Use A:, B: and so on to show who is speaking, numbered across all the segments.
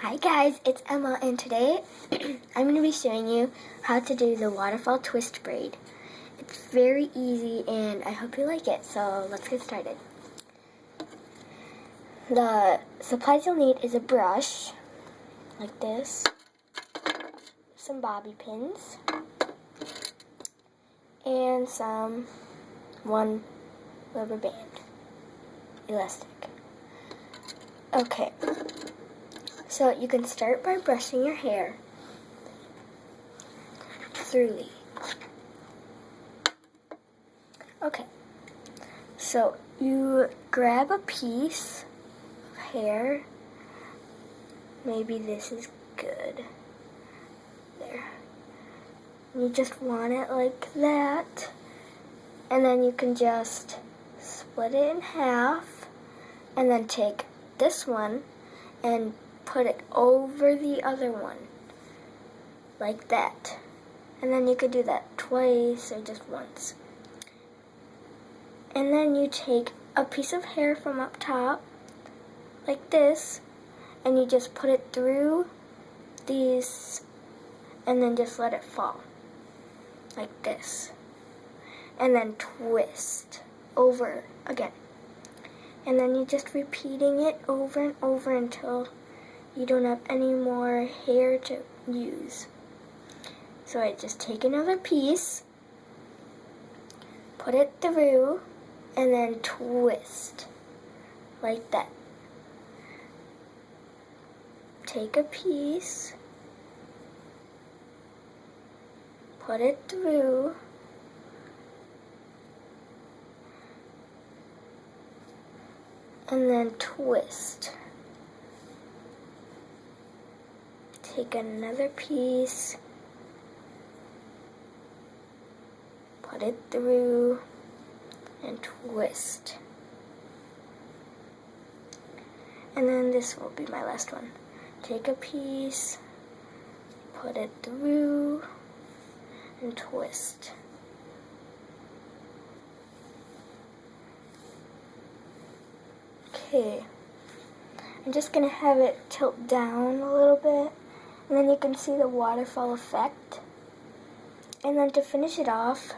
A: Hi guys, it's Emma, and today I'm going to be showing you how to do the waterfall twist braid. It's very easy and I hope you like it, so let's get started. The supplies you'll need is a brush, like this, some bobby pins, and one rubber band, elastic. Okay. So you can start by brushing your hair thoroughly. Okay, so you grab a piece of hair. Maybe this is good. There. You just want it like that. And then you can just split it in half and then take this one and put it over the other one, like that. And then you could do that twice or just once. And then you take a piece of hair from up top, like this, and you just put it through these, and then just let it fall, like this. And then twist over again. And then you're just repeating it over and over until you don't have any more hair to use. So I just take another piece, put it through, and then twist, like that. Take a piece, put it through, and then twist. Take another piece, put it through, and twist. And then this will be my last one. Take a piece, put it through, and twist. Okay, I'm just gonna have it tilt down a little bit. And then you can see the waterfall effect. And then to finish it off,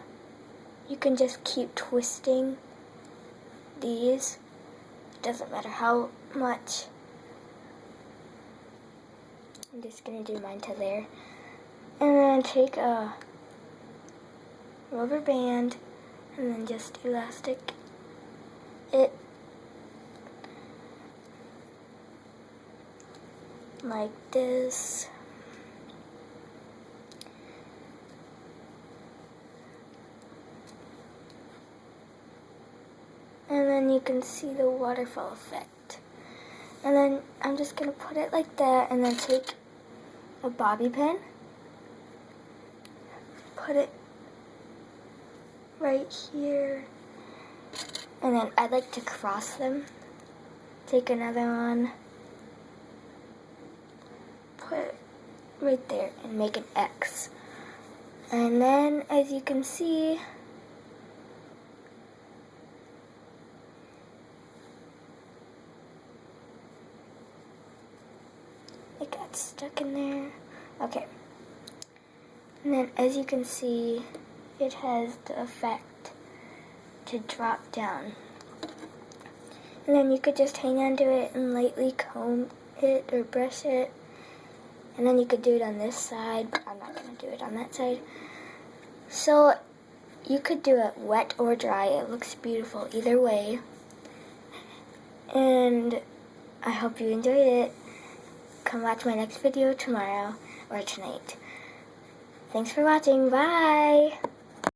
A: you can just keep twisting these. It doesn't matter how much. I'm just going to do mine to there. And then take a rubber band and then just elastic it like this. And then you can see the waterfall effect. And then I'm just going to put it like that and then take a bobby pin, put it right here, and then I like to cross them. Take another one, put it right there and make an X. And then as you can see, it got stuck in there. Okay. And then as you can see, it has the effect to drop down. And then you could just hang on to it and lightly comb it or brush it. And then you could do it on this side, but I'm not going to do it on that side. So you could do it wet or dry. It looks beautiful either way. And I hope you enjoyed it. Come watch my next video tomorrow or tonight. Thanks for watching. Bye!